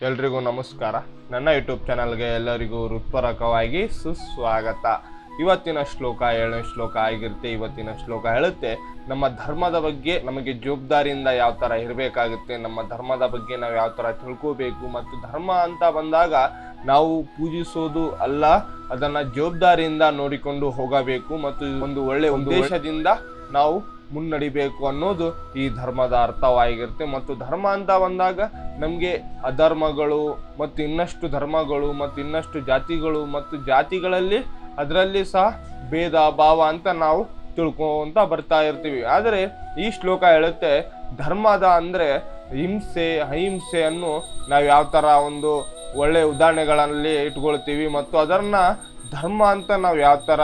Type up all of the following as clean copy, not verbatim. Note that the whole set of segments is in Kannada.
ಎಲ್ರಿಗೂ ನಮಸ್ಕಾರ. ನನ್ನ ಯೂಟ್ಯೂಬ್ ಚಾನಲ್ಗೆ ಎಲ್ಲರಿಗೂ ಹೃತ್ಪೂರ್ವಕವಾಗಿ ಸುಸ್ವಾಗತ. ಇವತ್ತಿನ ಶ್ಲೋಕ 7ನೇ ಶ್ಲೋಕ ಆಗಿರುತ್ತೆ. ಇವತ್ತಿನ ಶ್ಲೋಕ ಹೇಳುತ್ತೆ, ನಮ್ಮ ಧರ್ಮದ ಬಗ್ಗೆ ನಮಗೆ ಜವಾಬ್ದಾರಿಯಿಂದ ಯಾವ ಥರ ಇರಬೇಕಾಗುತ್ತೆ, ನಮ್ಮ ಧರ್ಮದ ಬಗ್ಗೆ ನಾವು ಯಾವ ಥರ ತಿಳ್ಕೋಬೇಕು, ಮತ್ತು ಧರ್ಮ ಅಂತ ಬಂದಾಗ ನಾವು ಪೂಜಿಸೋದು ಅಲ್ಲ, ಅದನ್ನು ಜವಾಬ್ದಾರಿಯಿಂದ ನೋಡಿಕೊಂಡು ಹೋಗಬೇಕು ಮತ್ತು ಒಂದು ಒಳ್ಳೆಯ ಉದ್ದೇಶದಿಂದ ನಾವು ಮುನ್ನಡಿಬೇಕು ಅನ್ನೋದು ಈ ಧರ್ಮದ ಅರ್ಥವಾಗಿರುತ್ತೆ. ಮತ್ತು ಧರ್ಮ ಅಂತ ಬಂದಾಗ ನಮಗೆ ಅಧರ್ಮಗಳು ಮತ್ತು ಇನ್ನಷ್ಟು ಧರ್ಮಗಳು ಮತ್ತು ಇನ್ನಷ್ಟು ಜಾತಿಗಳು ಮತ್ತು ಜಾತಿಗಳಲ್ಲಿ ಅದರಲ್ಲಿ ಸಹ ಭೇದ ಭಾವ ಅಂತ ನಾವು ತಿಳ್ಕೊಂತ ಬರ್ತಾ ಇರ್ತೀವಿ. ಆದರೆ ಈ ಶ್ಲೋಕ ಹೇಳುತ್ತೆ, ಧರ್ಮದ ಅಂದರೆ ಹಿಂಸೆ ಅಹಿಂಸೆಯನ್ನು ನಾವು ಯಾವ ಥರ ಒಂದು ಒಳ್ಳೆಯ ಉದಾಹರಣೆಗಳಲ್ಲಿ ಇಟ್ಕೊಳ್ತೀವಿ ಮತ್ತು ಅದನ್ನ ಧರ್ಮ ಅಂತ ನಾವು ಯಾವ ಥರ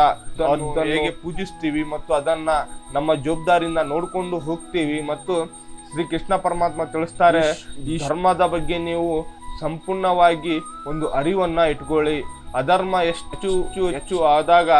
ಹೇಗೆ ಪೂಜಿಸ್ತೀವಿ ಮತ್ತು ಅದನ್ನ ನಮ್ಮ ಜವಾಬ್ದಾರಿಯಿಂದ ನೋಡ್ಕೊಂಡು ಹೋಗ್ತೀವಿ. ಮತ್ತು ಶ್ರೀ ಕೃಷ್ಣ ಪರಮಾತ್ಮ ತಿಳಿಸ್ತಾರೆ, ಈ ಧರ್ಮದ ಬಗ್ಗೆ ನೀವು ಸಂಪೂರ್ಣವಾಗಿ ಒಂದು ಅರಿವನ್ನ ಇಟ್ಕೊಳ್ಳಿ. ಅಧರ್ಮ ಹೆಚ್ಚು ಆದಾಗ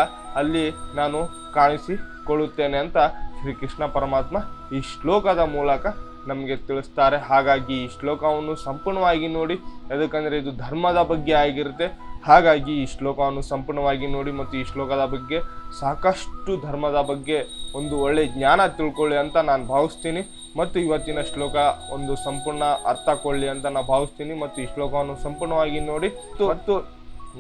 ಅಲ್ಲಿ ನಾನು ಕಾಣಿಸಿಕೊಳ್ಳುತ್ತೇನೆ ಅಂತ ಶ್ರೀ ಕೃಷ್ಣ ಪರಮಾತ್ಮ ಈ ಶ್ಲೋಕದ ಮೂಲಕ ನಮಗೆ ತಿಳಿಸ್ತಾರೆ. ಹಾಗಾಗಿ ಈ ಶ್ಲೋಕವನ್ನು ಸಂಪೂರ್ಣವಾಗಿ ನೋಡಿ, ಯಾಕಂದರೆ ಇದು ಧರ್ಮದ ಬಗ್ಗೆ ಆಗಿರುತ್ತೆ. ಹಾಗಾಗಿ ಈ ಶ್ಲೋಕವನ್ನು ಸಂಪೂರ್ಣವಾಗಿ ನೋಡಿ ಮತ್ತು ಈ ಶ್ಲೋಕದ ಬಗ್ಗೆ ಸಾಕಷ್ಟು ಧರ್ಮದ ಬಗ್ಗೆ ಒಂದು ಒಳ್ಳೆಯ ಜ್ಞಾನ ತಿಳ್ಕೊಳ್ಳಿ ಅಂತ ನಾನು ಭಾವಿಸ್ತೀನಿ. ಮತ್ತು ಇವತ್ತಿನ ಶ್ಲೋಕ ಒಂದು ಸಂಪೂರ್ಣ ಅರ್ಥ ಕೊಳ್ಳಿ ಅಂತ ನಾನು ಭಾವಿಸ್ತೀನಿ. ಮತ್ತು ಈ ಶ್ಲೋಕವನ್ನು ಸಂಪೂರ್ಣವಾಗಿ ನೋಡಿ ಮತ್ತು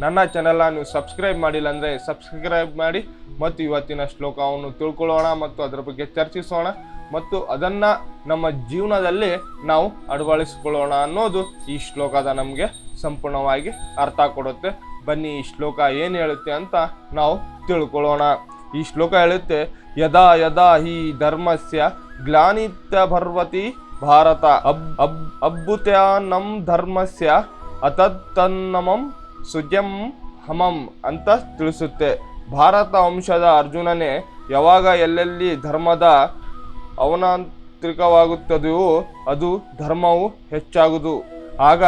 ನನ್ನ ಚಾನೆಲ್ನ ನೀವು ಸಬ್ಸ್ಕ್ರೈಬ್ ಮಾಡಿಲ್ಲ ಅಂದರೆ ಸಬ್ಸ್ಕ್ರೈಬ್ ಮಾಡಿ ಮತ್ತು ಇವತ್ತಿನ ಶ್ಲೋಕವನ್ನು ತಿಳ್ಕೊಳ್ಳೋಣ ಮತ್ತು ಅದರ ಬಗ್ಗೆ ಚರ್ಚಿಸೋಣ ಮತ್ತು ಅದನ್ನು ನಮ್ಮ ಜೀವನದಲ್ಲಿ ನಾವು ಅಳವಡಿಸಿಕೊಳ್ಳೋಣ ಅನ್ನೋದು ಈ ಶ್ಲೋಕದ ನಮಗೆ ಸಂಪೂರ್ಣವಾಗಿ ಅರ್ಥ ಕೊಡುತ್ತೆ. ಬನ್ನಿ ಈ ಶ್ಲೋಕ ಏನು ಹೇಳುತ್ತೆ ಅಂತ ನಾವು ತಿಳ್ಕೊಳ್ಳೋಣ. ಈ ಶ್ಲೋಕ ಹೇಳುತ್ತೆ, ಯದಾ ಯದಾ ಹಿ ಧರ್ಮಸ್ಯ ಗ್ಲಾನಿತ್ಯಭರ್ವತಿ ಭಾರತ ಅಭ್ಯುತ್ಥಾನಂ ಧರ್ಮಸ್ಯ ಅತತ್ತನ್ನಮಂ ಸುಜಂ ಹಮಂ ಅಂತ ತಿಳಿಸುತ್ತೆ. ಭಾರತ ವಂಶದ ಅರ್ಜುನನೇ, ಯಾವಾಗ ಎಲ್ಲೆಲ್ಲಿ ಧರ್ಮದ ಅವನಾಂತರಿಕವಾಗುತ್ತದೆಯೋ ಅದು ಧರ್ಮವು ಹೆಚ್ಚಾಗುವುದು, ಆಗ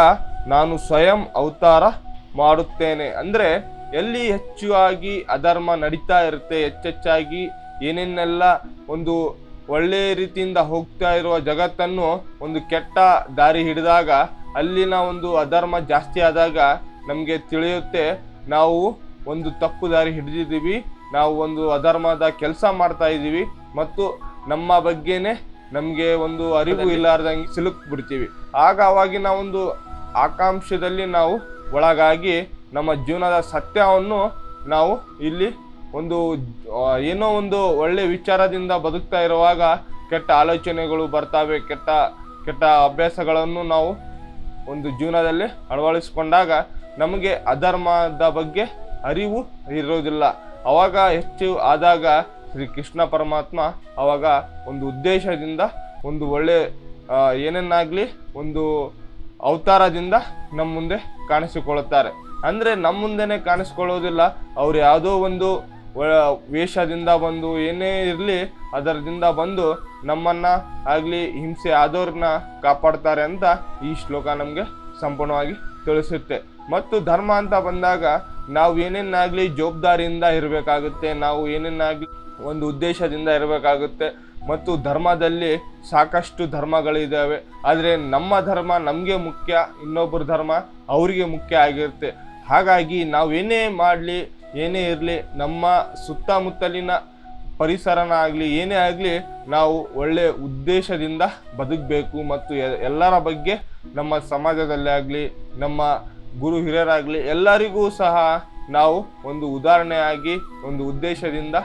ನಾನು ಸ್ವಯಂ ಅವತಾರ ಮಾಡುತ್ತೇನೆ. ಅಂದರೆ ಎಲ್ಲಿ ಹೆಚ್ಚಾಗಿ ಅಧರ್ಮ ನಡೀತಾ ಇರುತ್ತೆ, ಹೆಚ್ಚೆಚ್ಚಾಗಿ ಏನೇನೆಲ್ಲ ಒಂದು ಒಳ್ಳೆಯ ರೀತಿಯಿಂದ ಹೋಗ್ತಾ ಇರುವ ಜಗತ್ತನ್ನು ಒಂದು ಕೆಟ್ಟ ದಾರಿ ಹಿಡಿದಾಗ, ಅಲ್ಲಿನ ಒಂದು ಅಧರ್ಮ ಜಾಸ್ತಿ ಆದಾಗ ನಮಗೆ ತಿಳಿಯುತ್ತೆ ನಾವು ಒಂದು ತಪ್ಪು ದಾರಿ ಹಿಡಿದಿದ್ದೀವಿ, ನಾವು ಒಂದು ಅಧರ್ಮದ ಕೆಲಸ ಮಾಡ್ತಾ ಇದ್ದೀವಿ ಮತ್ತು ನಮ್ಮ ಬಗ್ಗೆನೇ ನಮಗೆ ಒಂದು ಅರಿವು ಇಲ್ಲಾರ್ದಂಗೆ ಸಿಲುಕ್ಬಿಡ್ತೀವಿ. ಆಗ ಅವಾಗಿನ ಒಂದು ಆಕಾಂಕ್ಷದಲ್ಲಿ ನಾವು ಒಳಗಾಗಿ ನಮ್ಮ ಜೀವನದ ಸತ್ಯವನ್ನು ನಾವು ಇಲ್ಲಿ ಒಂದು ಏನೋ ಒಂದು ಒಳ್ಳೆ ವಿಚಾರದಿಂದ ಬದುಕ್ತಾ ಇರುವಾಗ ಕೆಟ್ಟ ಆಲೋಚನೆಗಳು ಬರ್ತವೆ, ಕೆಟ್ಟ ಅಭ್ಯಾಸಗಳನ್ನು ನಾವು ಒಂದು ಜೀವನದಲ್ಲಿ ಅಳವಡಿಸಿಕೊಂಡಾಗ ನಮಗೆ ಅಧರ್ಮದ ಬಗ್ಗೆ ಅರಿವು ಇರೋದಿಲ್ಲ. ಅವಾಗ ಹೆಚ್ಚು ಆದಾಗ ಶ್ರೀ ಕೃಷ್ಣ ಪರಮಾತ್ಮ ಅವಾಗ ಒಂದು ಉದ್ದೇಶದಿಂದ ಒಂದು ಒಳ್ಳೆ ಏನೇನಾಗಲಿ ಒಂದು ಅವತಾರದಿಂದ ನಮ್ಮ ಮುಂದೆ ಕಾಣಿಸಿಕೊಳ್ಳುತ್ತಾರೆ. ಅಂದರೆ ನಮ್ಮ ಮುಂದೆನೇ ಕಾಣಿಸ್ಕೊಳ್ಳೋದಿಲ್ಲ, ಅವ್ರು ಯಾವುದೋ ಒಂದು ವೇಷದಿಂದ ಬಂದು ಏನೇ ಇರಲಿ ಅದರದಿಂದ ಬಂದು ನಮ್ಮನ್ನು ಆಗಲಿ ಹಿಂಸೆ ಆದವ್ರನ್ನ ಕಾಪಾಡ್ತಾರೆ ಅಂತ ಈ ಶ್ಲೋಕ ನಮಗೆ ಸಂಪೂರ್ಣವಾಗಿ ತಿಳಿಸುತ್ತೆ. ಮತ್ತು ಧರ್ಮ ಅಂತ ಬಂದಾಗ ನಾವು ಏನೇನಾಗಲಿ ಜವಾಬ್ದಾರಿಯಿಂದ ಇರಬೇಕಾಗುತ್ತೆ, ನಾವು ಏನೇನಾಗಲಿ ಒಂದು ಉದ್ದೇಶದಿಂದ ಇರಬೇಕಾಗುತ್ತೆ. ಮತ್ತು ಧರ್ಮದಲ್ಲಿ ಸಾಕಷ್ಟು ಧರ್ಮಗಳಿದ್ದಾವೆ, ಆದರೆ ನಮ್ಮ ಧರ್ಮ ನಮಗೆ ಮುಖ್ಯ, ಇನ್ನೊಬ್ಬರ ಧರ್ಮ ಅವರಿಗೆ ಮುಖ್ಯ ಆಗಿರುತ್ತೆ. ಹಾಗಾಗಿ ನಾವು ಏನೇ ಮಾಡಲಿ ಏನೇ ಇರಲಿ ನಮ್ಮ ಸುತ್ತಮುತ್ತಲಿನ ಪರಿಸರನ ಆಗಲಿ ಏನೇ ಆಗಲಿ ನಾವು ಒಳ್ಳೆಯ ಉದ್ದೇಶದಿಂದ ಬದುಕಬೇಕು. ಮತ್ತು ಎಲ್ಲರ ಬಗ್ಗೆ ನಮ್ಮ ಸಮಾಜದಲ್ಲೇ ಆಗಲಿ ನಮ್ಮ ಗುರು ಹಿರಿಯರಾಗಲಿ ಎಲ್ಲರಿಗೂ ಸಹ ನಾವು ಒಂದು ಉದಾಹರಣೆಯಾಗಿ ಒಂದು ಉದ್ದೇಶದಿಂದ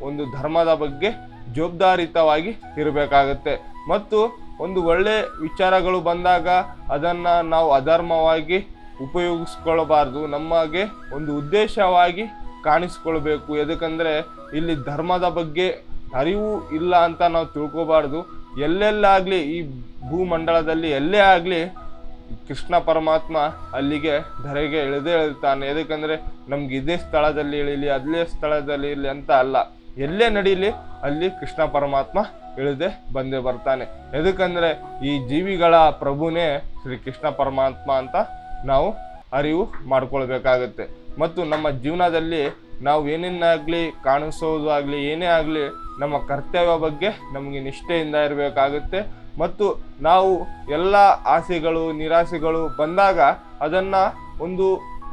ಒಂದು ಧರ್ಮದ ಬಗ್ಗೆ ಜವಾಬ್ದಾರಿತವಾಗಿ ಇರಬೇಕಾಗುತ್ತೆ. ಮತ್ತು ಒಂದು ಒಳ್ಳೆ ವಿಚಾರಗಳು ಬಂದಾಗ ಅದನ್ನು ನಾವು ಅಧರ್ಮವಾಗಿ ಉಪಯೋಗಿಸ್ಕೊಳ್ಬಾರ್ದು, ನಮಗೆ ಒಂದು ಉದ್ದೇಶವಾಗಿ ಕಾಣಿಸ್ಕೊಳ್ಬೇಕು. ಎದಕ್ಕಂದರೆ ಇಲ್ಲಿ ಧರ್ಮದ ಬಗ್ಗೆ ಅರಿವು ಇಲ್ಲ ಅಂತ ನಾವು ತಿಳ್ಕೊಬಾರ್ದು. ಎಲ್ಲೆಲ್ಲಾಗಲಿ ಈ ಭೂಮಂಡಲದಲ್ಲಿ ಎಲ್ಲೇ ಆಗಲಿ ಕೃಷ್ಣ ಪರಮಾತ್ಮ ಅಲ್ಲಿಗೆ ಧರೆಗೆ ಇಳಿದೇ ಇಳ್ತಾನೆ. ಎದಕ್ಕಂದರೆ ನಮ್ಗೆ ಇದೇ ಸ್ಥಳದಲ್ಲಿ ಇಳಿಲಿ ಅದೇ ಸ್ಥಳದಲ್ಲಿ ಇರಲಿ ಅಂತ ಅಲ್ಲ, ಎಲ್ಲೇ ನಡೀಲಿ ಅಲ್ಲಿ ಕೃಷ್ಣ ಪರಮಾತ್ಮ ಇಳಿದೇ ಬಂದೇ ಬರ್ತಾನೆ. ಎದಕ್ಕಂದರೆ ಈ ಜೀವಿಗಳ ಪ್ರಭುನೇ ಶ್ರೀ ಕೃಷ್ಣ ಪರಮಾತ್ಮ ಅಂತ ನಾವು ಅರಿವು ಮಾಡ್ಕೊಳ್ಬೇಕಾಗತ್ತೆ. ಮತ್ತು ನಮ್ಮ ಜೀವನದಲ್ಲಿ ನಾವು ಏನೇನಾಗಲಿ ಕಾಣಿಸೋದು ಆಗಲಿ ಏನೇ ಆಗಲಿ ನಮ್ಮ ಕರ್ತವ್ಯ ಬಗ್ಗೆ ನಮಗೆ ನಿಷ್ಠೆಯಿಂದ ಇರಬೇಕಾಗುತ್ತೆ. ಮತ್ತು ನಾವು ಎಲ್ಲ ಆಸೆಗಳು ನಿರಾಸೆಗಳು ಬಂದಾಗ ಅದನ್ನು ಒಂದು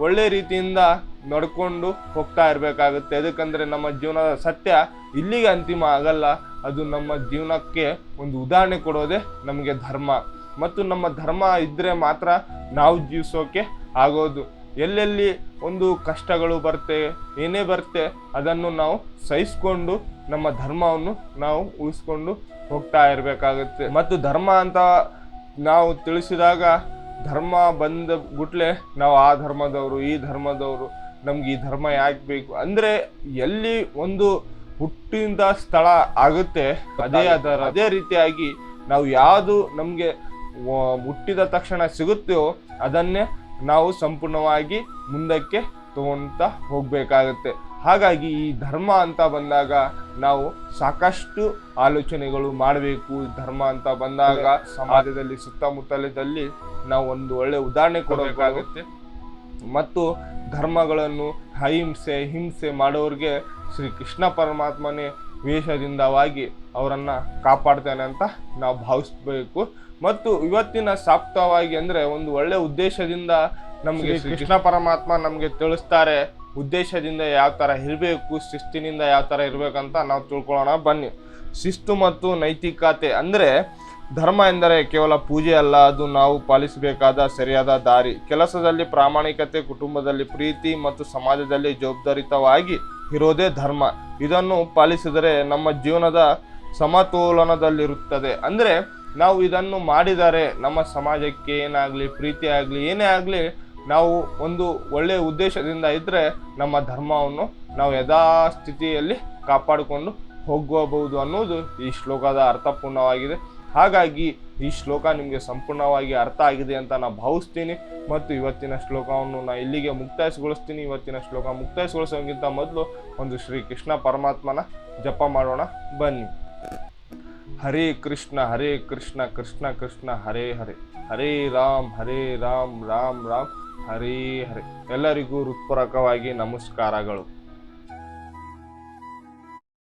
ಒಳ್ಳೆ ರೀತಿಯಿಂದ ನಡ್ಕೊಂಡು ಹೋಗ್ತಾ ಇರಬೇಕಾಗುತ್ತೆ. ಯಾಕಂದರೆ ನಮ್ಮ ಜೀವನದ ಸತ್ಯ ಇಲ್ಲಿಗೆ ಅಂತಿಮ ಆಗಲ್ಲ, ಅದು ನಮ್ಮ ಜೀವನಕ್ಕೆ ಒಂದು ಉದಾಹರಣೆ ಕೊಡೋದೇ ನಮಗೆ ಧರ್ಮ. ಮತ್ತು ನಮ್ಮ ಧರ್ಮ ಇದ್ದರೆ ಮಾತ್ರ ನಾವು ಜೀವಿಸೋಕೆ ಆಗೋದು. ಎಲ್ಲೆಲ್ಲಿ ಒಂದು ಕಷ್ಟಗಳು ಬರುತ್ತೆ, ಏನೇ ಬರುತ್ತೆ, ಅದನ್ನು ನಾವು ಸಹಿಸ್ಕೊಂಡು ನಮ್ಮ ಧರ್ಮವನ್ನು ನಾವು ಉಳಿಸ್ಕೊಂಡು ಹೋಗ್ತಾ ಇರಬೇಕಾಗುತ್ತೆ. ಮತ್ತು ಧರ್ಮ ಅಂತ ನಾವು ತಿಳಿಸಿದಾಗ ಧರ್ಮ ಬಂದ ಗುಟ್ಲೆ ನಾವು ಆ ಧರ್ಮದವರು ಈ ಧರ್ಮದವರು, ನಮ್ಗೆ ಈ ಧರ್ಮ ಯಾಕೆ ಬೇಕು ಅಂದರೆ ಎಲ್ಲಿ ಒಂದು ಹುಟ್ಟಿದ ಸ್ಥಳ ಆಗುತ್ತೆ ಅದೇ ರೀತಿಯಾಗಿ ನಾವು ಯಾವುದು ನಮಗೆ ಹುಟ್ಟಿದ ತಕ್ಷಣ ಸಿಗುತ್ತೋ ಅದನ್ನೇ ನಾವು ಸಂಪೂರ್ಣವಾಗಿ ಮುಂದಕ್ಕೆ ತಗೊಂತ ಹೋಗ್ಬೇಕಾಗತ್ತೆ. ಹಾಗಾಗಿ ಈ ಧರ್ಮ ಅಂತ ಬಂದಾಗ ನಾವು ಸಾಕಷ್ಟು ಆಲೋಚನೆಗಳು ಮಾಡಬೇಕು. ಧರ್ಮ ಅಂತ ಬಂದಾಗ ಸಮಾಜದಲ್ಲಿ ಸುತ್ತಮುತ್ತಲದಲ್ಲಿ ನಾವು ಒಂದು ಒಳ್ಳೆ ಉದಾಹರಣೆ ಕೊಡಬೇಕಾಗುತ್ತೆ. ಮತ್ತು ಧರ್ಮಗಳನ್ನು ಹಿಂಸೆ ಮಾಡೋರಿಗೆ ಶ್ರೀ ಕೃಷ್ಣ ಪರಮಾತ್ಮನೇ ವೇಷದಿಂದವಾಗಿ ಅವರನ್ನು ಕಾಪಾಡ್ತಾನೆ ಅಂತ ನಾವು ಭಾವಿಸ್ಬೇಕು. ಮತ್ತು ಇವತ್ತಿನ ಸಾಪ್ತವಾಗಿ ಅಂದರೆ ಒಂದು ಒಳ್ಳೆ ಉದ್ದೇಶದಿಂದ ನಮಗೆ ಕೃಷ್ಣ ಪರಮಾತ್ಮ ನಮಗೆ ತಿಳಿಸ್ತಾರೆ. ಉದ್ದೇಶದಿಂದ ಯಾವ ಥರ ಇರಬೇಕು, ಶಿಸ್ತಿನಿಂದ ಯಾವ ಥರ ಇರಬೇಕಂತ ನಾವು ತಿಳ್ಕೊಳ್ಳೋಣ ಬನ್ನಿ. ಶಿಸ್ತು ಮತ್ತು ನೈತಿಕತೆ ಅಂದರೆ ಧರ್ಮ ಎಂದರೆ ಕೇವಲ ಪೂಜೆ ಅಲ್ಲ, ಅದು ನಾವು ಪಾಲಿಸಬೇಕಾದ ಸರಿಯಾದ ದಾರಿ. ಕೆಲಸದಲ್ಲಿ ಪ್ರಾಮಾಣಿಕತೆ, ಕುಟುಂಬದಲ್ಲಿ ಪ್ರೀತಿ ಮತ್ತು ಸಮಾಜದಲ್ಲಿ ಜವಾಬ್ದಾರಿತವಾಗಿ ಇರೋದೇ ಧರ್ಮ. ಇದನ್ನು ಪಾಲಿಸಿದರೆ ನಮ್ಮ ಜೀವನದ ಸಮತೋಲನದಲ್ಲಿರುತ್ತದೆ. ಅಂದರೆ ನಾವು ಇದನ್ನು ಮಾಡಿದರೆ ನಮ್ಮ ಸಮಾಜಕ್ಕೆ ಏನಾಗಲಿ, ಪ್ರೀತಿ ಆಗಲಿ, ಏನೇ ಆಗಲಿ, ನಾವು ಒಂದು ಒಳ್ಳೆಯ ಉದ್ದೇಶದಿಂದ ಇದ್ದರೆ ನಮ್ಮ ಧರ್ಮವನ್ನು ನಾವು ಯಥಾಸ್ಥಿತಿಯಲ್ಲಿ ಕಾಪಾಡಿಕೊಂಡು ಹೋಗಬಹುದು ಅನ್ನೋದು ಈ ಶ್ಲೋಕದ ಅರ್ಥಪೂರ್ಣವಾಗಿದೆ. ಹಾಗಾಗಿ ಈ ಶ್ಲೋಕ ನಿಮಗೆ ಸಂಪೂರ್ಣವಾಗಿ ಅರ್ಥ ಆಗಿದೆ ಅಂತ ನಾನು ಭಾವಿಸ್ತೀನಿ. ಮತ್ತು ಇವತ್ತಿನ ಶ್ಲೋಕವನ್ನು ನಾನು ಇಲ್ಲಿಗೆ ಮುಕ್ತಾಯಗೊಳಿಸ್ತೀನಿ. ಇವತ್ತಿನ ಶ್ಲೋಕ ಮುಕ್ತಾಯಗೊಳಿಸೋಕ್ಕಿಂತ ಮೊದಲು ಒಂದು ಶ್ರೀ ಕೃಷ್ಣ ಪರಮಾತ್ಮನ ಜಪ ಮಾಡೋಣ ಬನ್ನಿ. ಹರೇ ಕೃಷ್ಣ ಕೃಷ್ಣ ಕೃಷ್ಣ ಹರೇ ಹರೇ, ಹರೇ ರಾಮ್ ರಾಮ್ ರಾಮ್ ಹರೇ ಹರೇ. ಎಲ್ಲರಿಗೂ ಹೃತ್ಪೂರ್ವಕವಾಗಿ ನಮಸ್ಕಾರಗಳು.